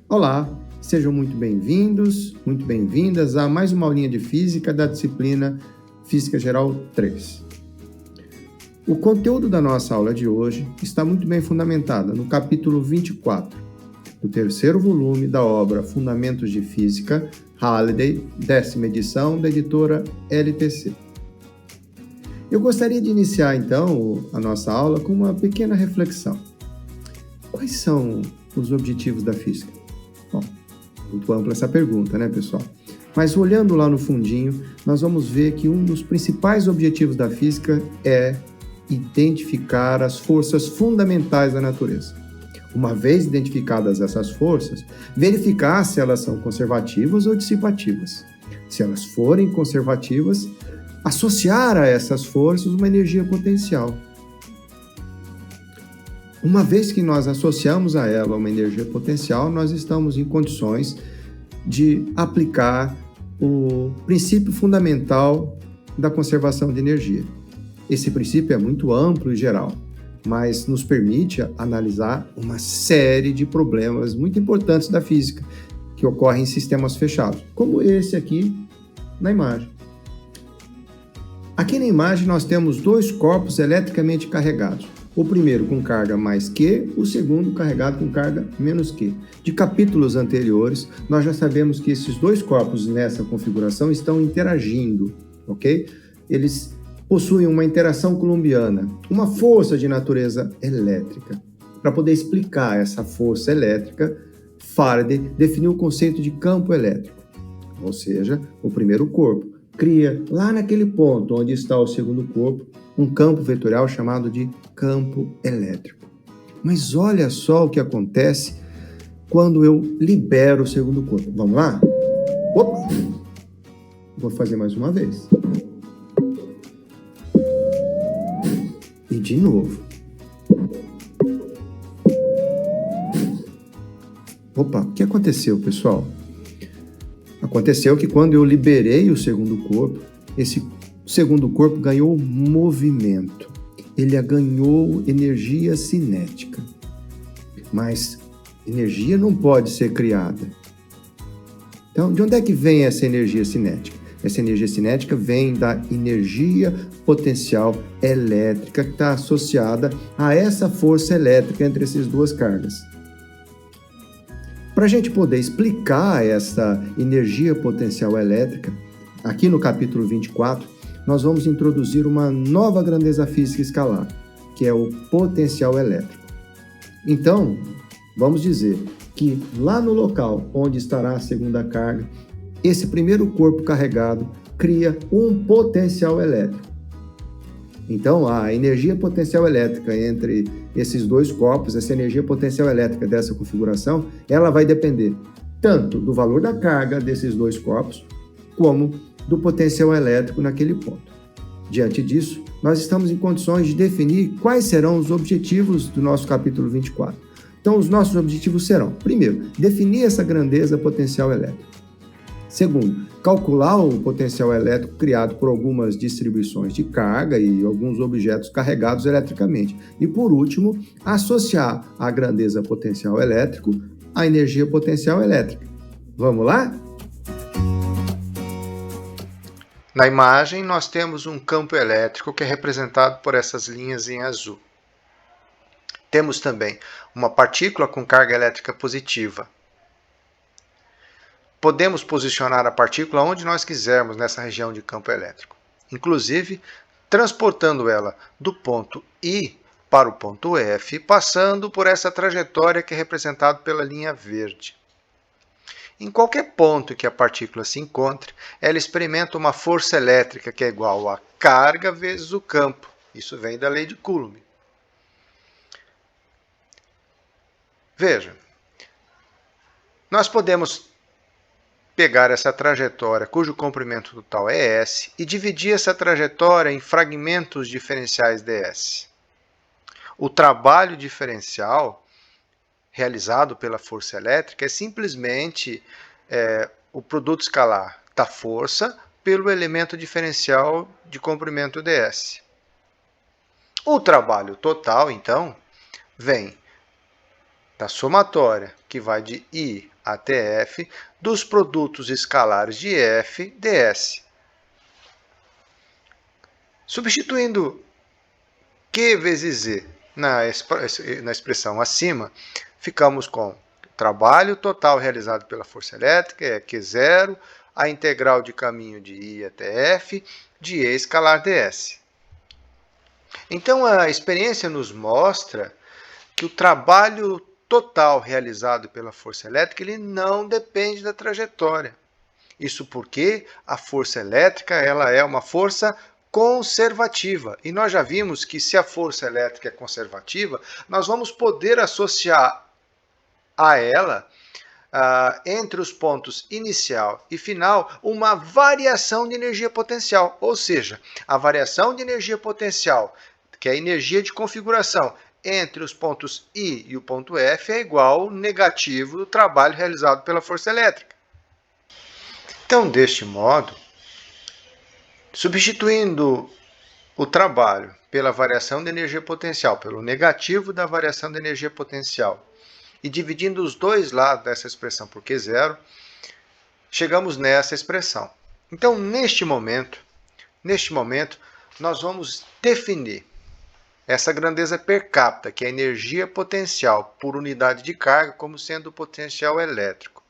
Olá, sejam muito bem-vindos, muito bem-vindas a mais uma aulinha de Física da disciplina Física Geral 3. O conteúdo da nossa aula de hoje está muito bem fundamentado no capítulo 24, do terceiro volume da obra Fundamentos de Física, Halliday, 10ª edição, da editora LTC. Eu gostaria de iniciar, então, a nossa aula com uma pequena reflexão. Quais são os objetivos da física? Bom, muito ampla essa pergunta, né, pessoal? Mas olhando lá no fundinho, nós vamos ver que um dos principais objetivos da física é identificar as forças fundamentais da natureza. Uma vez identificadas essas forças, verificar se elas são conservativas ou dissipativas. Se elas forem conservativas, associar a essas forças uma energia potencial. Uma vez que nós associamos a ela uma energia potencial, nós estamos em condições de aplicar o princípio fundamental da conservação de energia. Esse princípio é muito amplo e geral, mas nos permite analisar uma série de problemas muito importantes da física que ocorrem em sistemas fechados, como esse aqui na imagem. Aqui na imagem nós temos dois corpos eletricamente carregados. O primeiro com carga mais Q, o segundo carregado com carga menos Q. De capítulos anteriores, nós já sabemos que esses dois corpos nessa configuração estão interagindo, ok? Eles possuem uma interação coulombiana, uma força de natureza elétrica. Para poder explicar essa força elétrica, Faraday definiu o conceito de campo elétrico, ou seja, o primeiro corpo cria, lá naquele ponto onde está o segundo corpo, um campo vetorial chamado de campo elétrico. Mas olha só o que acontece quando eu libero o segundo corpo. Vamos lá? Opa! Vou fazer mais uma vez. E de novo. Opa, o que aconteceu, pessoal? Aconteceu que quando eu liberei o segundo corpo, esse segundo corpo ganhou movimento. Ele ganhou energia cinética. Mas energia não pode ser criada. Então, de onde é que vem essa energia cinética? Essa energia cinética vem da energia potencial elétrica que está associada a essa força elétrica entre essas duas cargas. Para a gente poder explicar essa energia potencial elétrica, aqui no capítulo 24, nós vamos introduzir uma nova grandeza física escalar, que é o potencial elétrico. Então, vamos dizer que lá no local onde estará a segunda carga, esse primeiro corpo carregado cria um potencial elétrico. Então, a energia potencial elétrica entre esses dois corpos, essa energia potencial elétrica dessa configuração, ela vai depender tanto do valor da carga desses dois corpos, como do potencial elétrico naquele ponto. Diante disso, nós estamos em condições de definir quais serão os objetivos do nosso capítulo 24. Então, os nossos objetivos serão, primeiro, definir essa grandeza potencial elétrica. Segundo, calcular o potencial elétrico criado por algumas distribuições de carga e alguns objetos carregados eletricamente. E, por último, associar a grandeza potencial elétrico à energia potencial elétrica. Vamos lá? Na imagem, nós temos um campo elétrico que é representado por essas linhas em azul. Temos também uma partícula com carga elétrica positiva. Podemos posicionar a partícula onde nós quisermos nessa região de campo elétrico, inclusive transportando ela do ponto I para o ponto F, passando por essa trajetória que é representada pela linha verde. Em qualquer ponto que a partícula se encontre, ela experimenta uma força elétrica que é igual a carga vezes o campo. Isso vem da lei de Coulomb. Veja, nós podemos pegar essa trajetória cujo comprimento total é S e dividir essa trajetória em fragmentos diferenciais ds. O trabalho diferencial realizado pela força elétrica é simplesmente o produto escalar da força pelo elemento diferencial de comprimento ds. O trabalho total, então, vem da somatória, que que vai de I até F, dos produtos escalares de F ds. Substituindo Q vezes Z na expressão acima, ficamos com o trabalho total realizado pela força elétrica, é Q0, a integral de caminho de I até F, de E escalar ds. Então, a experiência nos mostra que o trabalho total realizado pela força elétrica ele não depende da trajetória. Isso porque a força elétrica ela é uma força conservativa. E nós já vimos que se a força elétrica é conservativa, nós vamos poder associar a ela, entre os pontos inicial e final, uma variação de energia potencial. Ou seja, a variação de energia potencial, que é a energia de configuração, entre os pontos I e o ponto F é igual ao negativo do trabalho realizado pela força elétrica. Então, deste modo, substituindo o trabalho pela variação de energia potencial, pelo negativo da variação de energia potencial, e dividindo os dois lados dessa expressão por Q0, chegamos nessa expressão. Então, neste momento, nós vamos definir essa grandeza per capita, que é a energia potencial por unidade de carga, como sendo o potencial elétrico,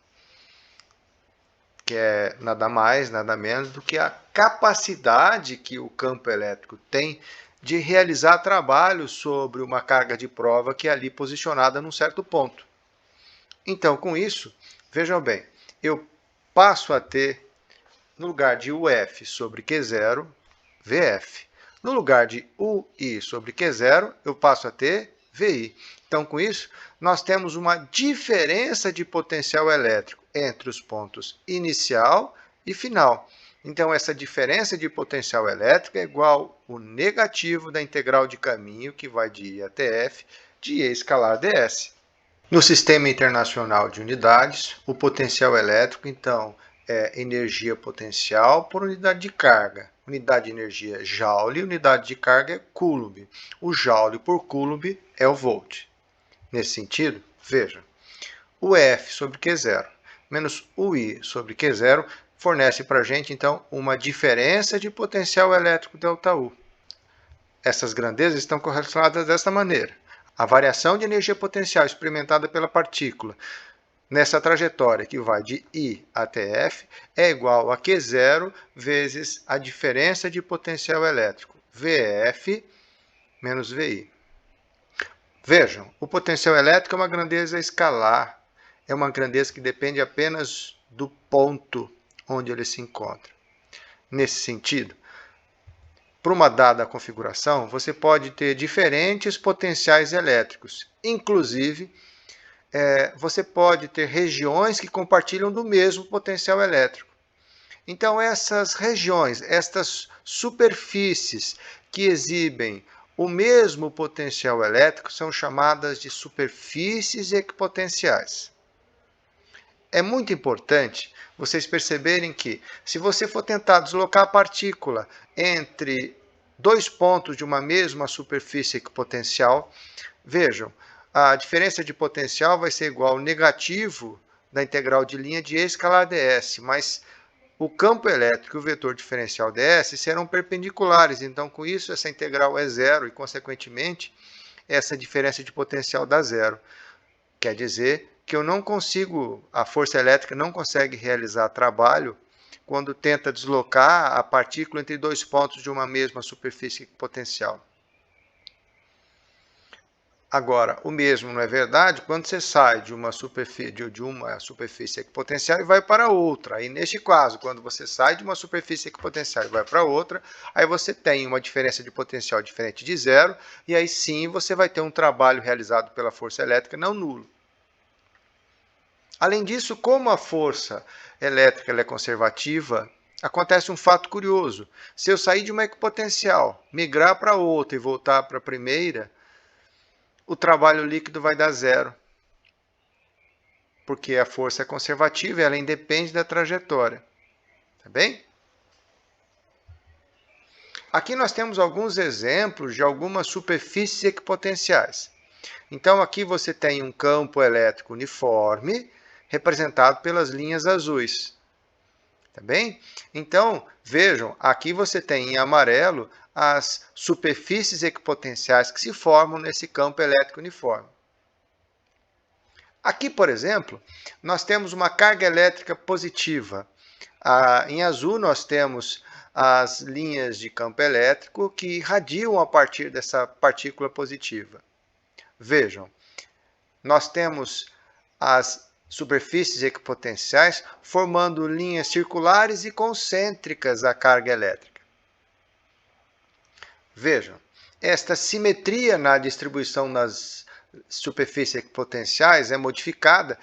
que é nada mais, nada menos do que a capacidade que o campo elétrico tem de realizar trabalho sobre uma carga de prova que é ali posicionada num certo ponto. Então, com isso, vejam bem, eu passo a ter, no lugar de UF sobre Q0, VF. No lugar de UI sobre Q0, eu passo a ter VI. Então, com isso, nós temos uma diferença de potencial elétrico entre os pontos inicial e final. Então, essa diferença de potencial elétrico é igual ao negativo da integral de caminho, que vai de I até F, de E escalar ds. No sistema internacional de unidades, o potencial elétrico, então, é energia potencial por unidade de carga. Unidade de energia é Joule, unidade de carga é Coulomb. O Joule por Coulomb é o Volt. Nesse sentido, veja, o F sobre Q0 menos o I sobre Q0 fornece para a gente, então, uma diferença de potencial elétrico ΔU. Essas grandezas estão correlacionadas desta maneira. A variação de energia potencial experimentada pela partícula nessa trajetória que vai de I até F é igual a Q0 vezes a diferença de potencial elétrico, VF menos VI. Vejam, o potencial elétrico é uma grandeza escalar, é uma grandeza que depende apenas do ponto onde ele se encontra. Nesse sentido, para uma dada configuração, você pode ter diferentes potenciais elétricos, inclusive você pode ter regiões que compartilham do mesmo potencial elétrico. Então, essas regiões, estas superfícies que exibem o mesmo potencial elétrico são chamadas de superfícies equipotenciais. É muito importante vocês perceberem que, se você for tentar deslocar a partícula entre dois pontos de uma mesma superfície equipotencial, vejam, a diferença de potencial vai ser igual ao negativo da integral de linha de E escalar ds, mas o campo elétrico e o vetor diferencial ds serão perpendiculares, então com isso essa integral é zero e, consequentemente, essa diferença de potencial dá zero. Quer dizer que eu não consigo, a força elétrica não consegue realizar trabalho quando tenta deslocar a partícula entre dois pontos de uma mesma superfície potencial. Agora, o mesmo não é verdade quando você sai de uma superfície equipotencial e vai para outra. Aí, neste caso, quando você sai de uma superfície equipotencial e vai para outra, aí você tem uma diferença de potencial diferente de zero, e aí sim você vai ter um trabalho realizado pela força elétrica não nulo. Além disso, como a força elétrica ela é conservativa, acontece um fato curioso. Se eu sair de uma equipotencial, migrar para outra e voltar para a primeira, o trabalho líquido vai dar zero, porque a força é conservativa e ela independe da trajetória. Tá bem? Aqui nós temos alguns exemplos de algumas superfícies equipotenciais. Então, aqui você tem um campo elétrico uniforme, representado pelas linhas azuis. Tá bem? Então, vejam, aqui você tem em amarelo as superfícies equipotenciais que se formam nesse campo elétrico uniforme. Aqui, por exemplo, nós temos uma carga elétrica positiva. Em azul, nós temos as linhas de campo elétrico que irradiam a partir dessa partícula positiva. Vejam, nós temos as superfícies equipotenciais formando linhas circulares e concêntricas à carga elétrica. Vejam, esta simetria na distribuição das superfícies equipotenciais é modificada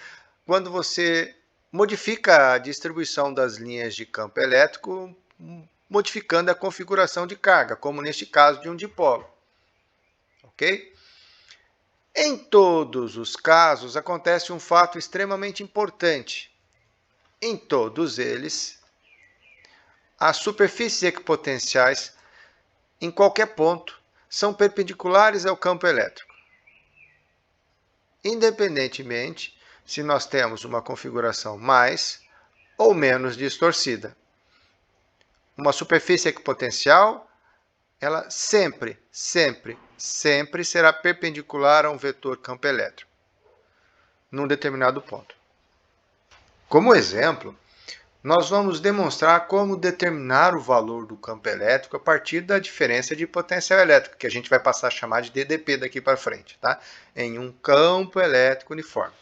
quando você modifica a distribuição das linhas de campo elétrico, modificando a configuração de carga, como neste caso de um dipolo. Ok? Em todos os casos, acontece um fato extremamente importante. Em todos eles, as superfícies equipotenciais, em qualquer ponto, são perpendiculares ao campo elétrico. Independentemente se nós temos uma configuração mais ou menos distorcida. Uma superfície equipotencial, ela sempre será perpendicular a um vetor campo elétrico, num determinado ponto. Como exemplo, nós vamos demonstrar como determinar o valor do campo elétrico a partir da diferença de potencial elétrico, que a gente vai passar a chamar de DDP daqui para frente, tá? Em um campo elétrico uniforme.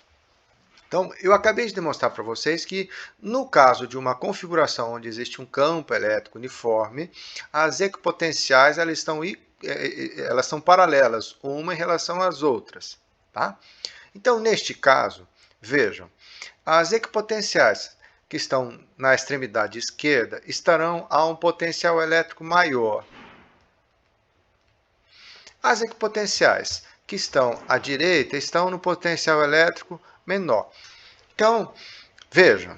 Então, eu acabei de demonstrar para vocês que, no caso de uma configuração onde existe um campo elétrico uniforme, as equipotenciais elas são paralelas, uma em relação às outras. Tá? Então, neste caso, vejam, as equipotenciais que estão na extremidade esquerda estarão a um potencial elétrico maior. As equipotenciais que estão à direita estão no potencial elétrico menor. Então, vejam,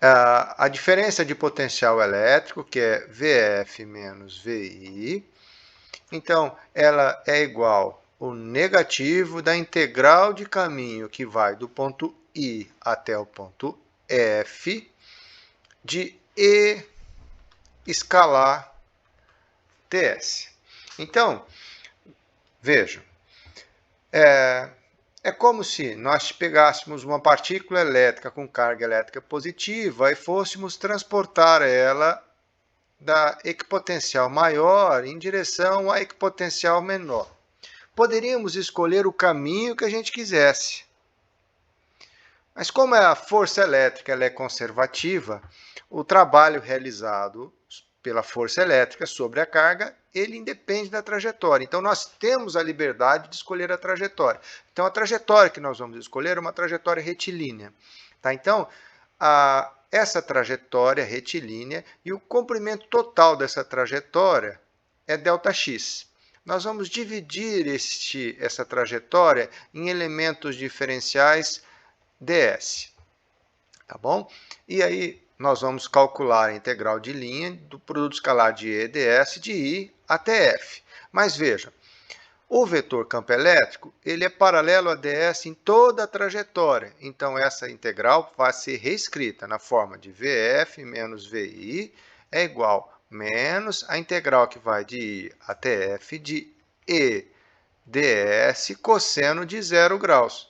a diferença de potencial elétrico, que é VF menos VI, então ela é igual ao negativo da integral de caminho que vai do ponto I até o ponto F de E escalar ts. Então, vejam, é como se nós pegássemos uma partícula elétrica com carga elétrica positiva e fôssemos transportar ela da equipotencial maior em direção à equipotencial menor. Poderíamos escolher o caminho que a gente quisesse. Mas como a força elétrica ela é conservativa, o trabalho realizado pela força elétrica sobre a carga, ele independe da trajetória. Então, nós temos a liberdade de escolher a trajetória. Então, a trajetória que nós vamos escolher é uma trajetória retilínea. Tá? Então, essa trajetória retilínea e o comprimento total dessa trajetória é ΔX. Nós vamos dividir essa trajetória em elementos diferenciais ds. Tá bom? E aí, nós vamos calcular a integral de linha do produto escalar de E ds de I até F. Mas veja, o vetor campo elétrico ele é paralelo a ds em toda a trajetória. Então, essa integral vai ser reescrita na forma de VF menos VI é igual menos a integral que vai de I até F de E ds cosseno de 0 graus.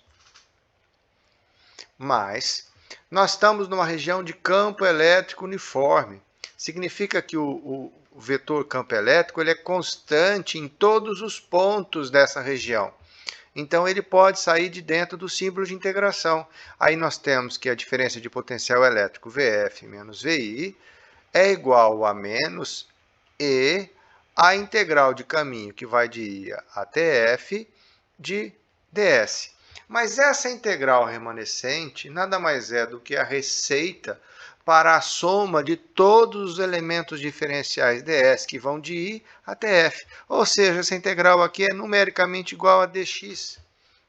Mas nós estamos numa região de campo elétrico uniforme. Significa que o vetor campo elétrico ele é constante em todos os pontos dessa região. Então, ele pode sair de dentro do símbolo de integração. Aí nós temos que a diferença de potencial elétrico VF menos VI é igual a menos E a integral de caminho que vai de I até F de ds. Mas essa integral remanescente nada mais é do que a receita para a soma de todos os elementos diferenciais ds que vão de I até F. Ou seja, essa integral aqui é numericamente igual a dx.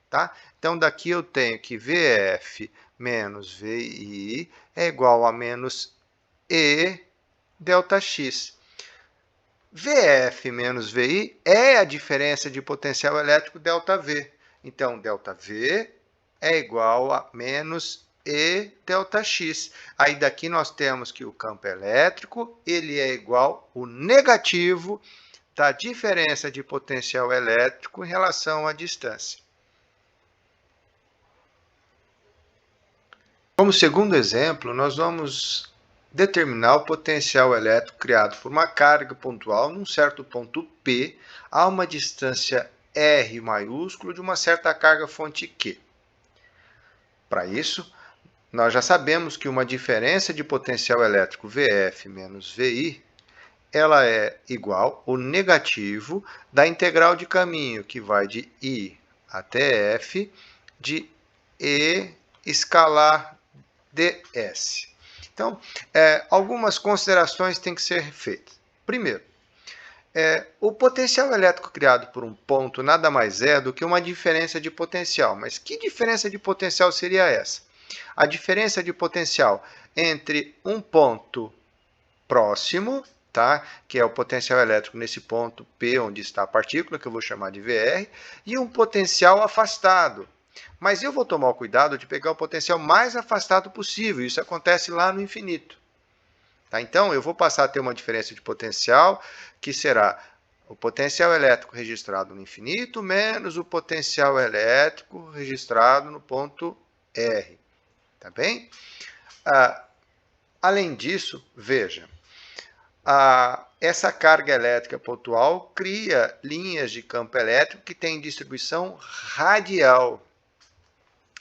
Tá? Então, daqui eu tenho que VF menos VI é igual a menos E ΔX. VF menos VI é a diferença de potencial elétrico ΔV. Então, ΔV é igual a menos E ΔX. Aí daqui nós temos que o campo elétrico ele é igual ao negativo da diferença de potencial elétrico em relação à distância. Como segundo exemplo, nós vamos determinar o potencial elétrico criado por uma carga pontual num certo ponto P a uma distância R maiúsculo de uma certa carga fonte Q. Para isso, nós já sabemos que uma diferença de potencial elétrico VF menos VI ela é igual ao negativo da integral de caminho, que vai de I até F, de E escalar ds. Então, algumas considerações têm que ser feitas. Primeiro, o potencial elétrico criado por um ponto nada mais é do que uma diferença de potencial. Mas que diferença de potencial seria essa? A diferença de potencial entre um ponto próximo, tá? Que é o potencial elétrico nesse ponto P, onde está a partícula, que eu vou chamar de VR, e um potencial afastado. Mas eu vou tomar o cuidado de pegar o potencial mais afastado possível. Isso acontece lá no infinito. Tá? Então, eu vou passar a ter uma diferença de potencial, que será o potencial elétrico registrado no infinito menos o potencial elétrico registrado no ponto R. Tá bem? Além disso, veja, essa carga elétrica pontual cria linhas de campo elétrico que têm distribuição radial.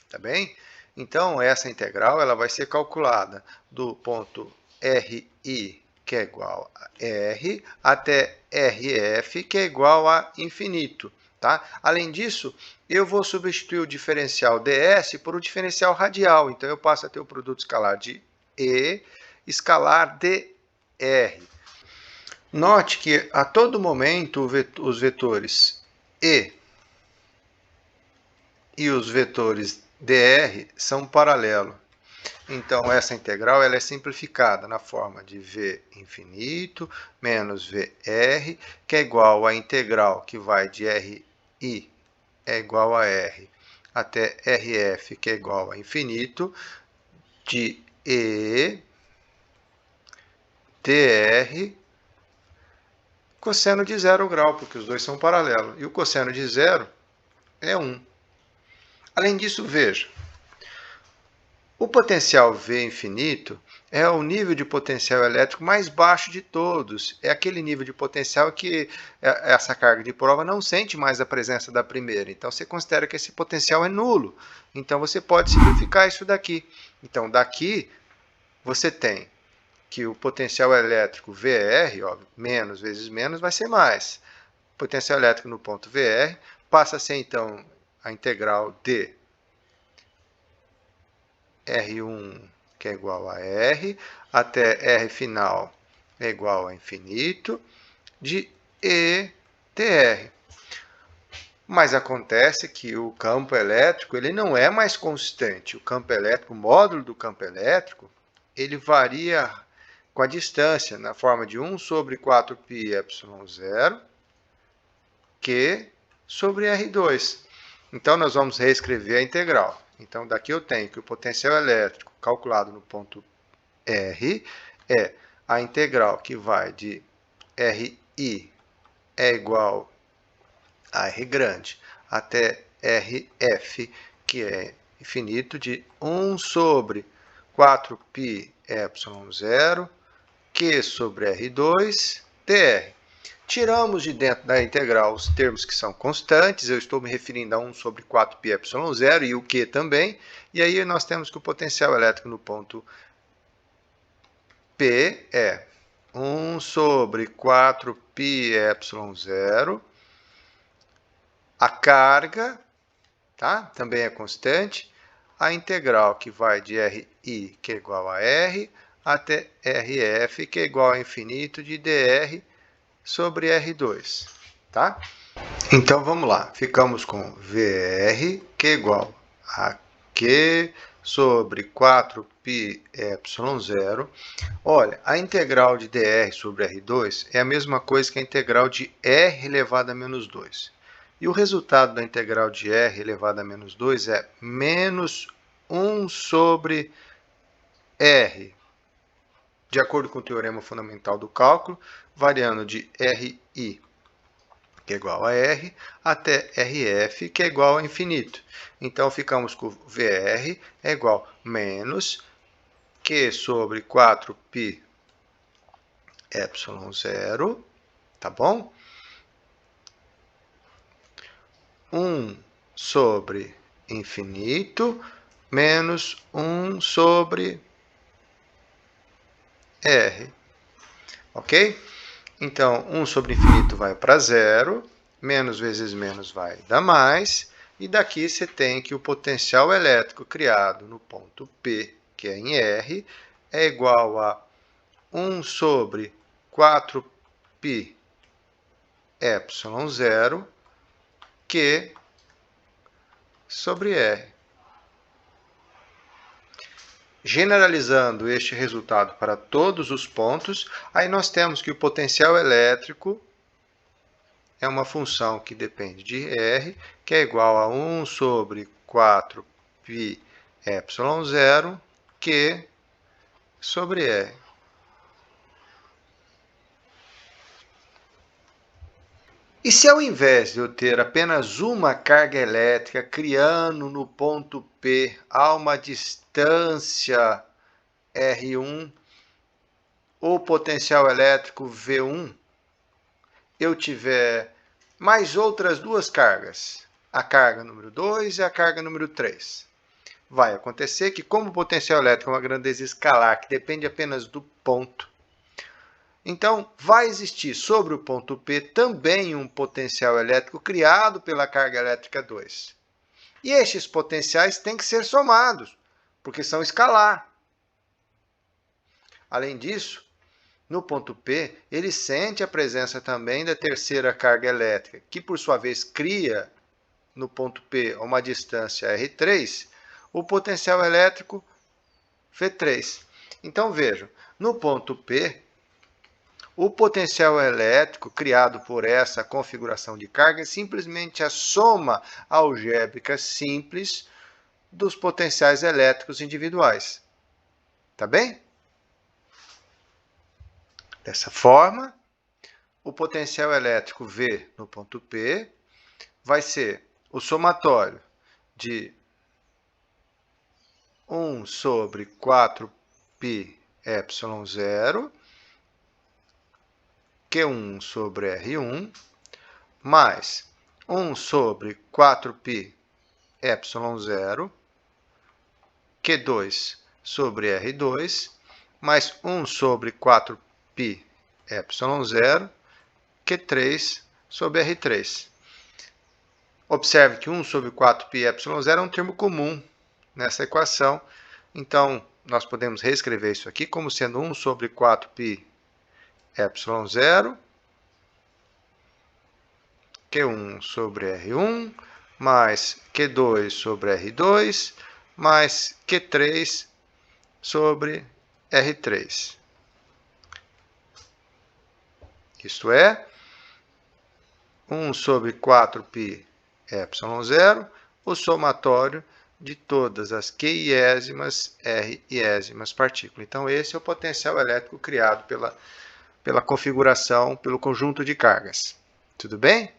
Tá bem? Então, essa integral ela vai ser calculada do ponto RI, que é igual a R, até RF, que é igual a infinito. Tá? Além disso, eu vou substituir o diferencial ds por um diferencial radial. Então, eu passo a ter o produto escalar de E escalar dr. Note que a todo momento os vetores E e os vetores dr são paralelos. Então, essa integral ela é simplificada na forma de V infinito menos VR, que é igual à integral que vai de RI é igual a R até RF, que é igual a infinito, de E dr cosseno de 0 grau, porque os dois são paralelos. E o cosseno de 0 é 1. Além disso, veja, o potencial V infinito é o nível de potencial elétrico mais baixo de todos. É aquele nível de potencial que essa carga de prova não sente mais a presença da primeira. Então, você considera que esse potencial é nulo. Então, você pode simplificar isso daqui. Então, daqui, você tem que o potencial elétrico VR, ó, menos vezes menos, vai ser mais. O potencial elétrico no ponto VR passa a ser, então, a integral de R1, que é igual a R, até R final é igual a infinito, de E dr. Mas acontece que o campo elétrico ele não é mais constante. O campo elétrico, o módulo do campo elétrico, ele varia com a distância, na forma de 1 sobre 4πε0, Q sobre R2. Então, nós vamos reescrever a integral. Então, daqui eu tenho que o potencial elétrico calculado no ponto R é a integral que vai de RI é igual a R grande até RF, que é infinito, de 1 sobre 4πε0, Q sobre R2, dr. Tiramos de dentro da integral os termos que são constantes, eu estou me referindo a 1 sobre 4πε0 e o Q também, e aí nós temos que o potencial elétrico no ponto P é 1 sobre 4πε0, a carga, tá? Também é constante, a integral que vai de RI, que é igual a R, até RF, que é igual a infinito, de dr sobre R2, tá? Então, vamos lá. Ficamos com VR, que é igual a Q sobre 4π π ε0. Olha, a integral de dr sobre R2 é a mesma coisa que a integral de R elevado a menos 2. E o resultado da integral de R elevado a menos 2 é menos 1 sobre R, de acordo com o teorema fundamental do cálculo, variando de RI, que é igual a R, até RF, que é igual a infinito. Então, ficamos com VR é igual a menos Q sobre 4π ε0, tá bom? 1 sobre infinito menos 1 sobre R, ok? Então, 1 sobre infinito vai para zero, menos vezes menos vai dar mais, e daqui você tem que o potencial elétrico criado no ponto P, que é em R, é igual a 1 sobre 4π ε0, Q sobre R. Generalizando este resultado para todos os pontos, aí nós temos que o potencial elétrico é uma função que depende de R, que é igual a 1 sobre 4π ε0, Q sobre R. E se ao invés de eu ter apenas uma carga elétrica criando no ponto P a uma distância R1 ou potencial elétrico V1, eu tiver mais outras duas cargas, a carga número 2 e a carga número 3. Vai acontecer que, como o potencial elétrico é uma grandeza escalar que depende apenas do ponto, então vai existir sobre o ponto P também um potencial elétrico criado pela carga elétrica 2. E estes potenciais têm que ser somados, porque são escalar. Além disso, no ponto P, ele sente a presença também da terceira carga elétrica, que por sua vez cria no ponto P a uma distância R3, o potencial elétrico V3. Então vejam, no ponto P, o potencial elétrico criado por essa configuração de carga é simplesmente a soma algébrica simples dos potenciais elétricos individuais. Tá bem? Dessa forma, o potencial elétrico V no ponto P vai ser o somatório de 1 sobre 4π ε0, Q1 sobre R1, mais 1 sobre 4π ε0, Q2 sobre R2, mais 1 sobre 4π ε0, Q3 sobre R3. Observe que 1 sobre 4π ε0 é um termo comum nessa equação, então nós podemos reescrever isso aqui como sendo 1 sobre 4π ε0, Q1 sobre R1, mais Q2 sobre R2, mais Q3 sobre R3. Isto é, 1 sobre 4π ε0, o somatório de todas as Q-iésimas, R-iésimas partículas. Então, esse é o potencial elétrico criado pela configuração, pelo conjunto de cargas. Tudo bem?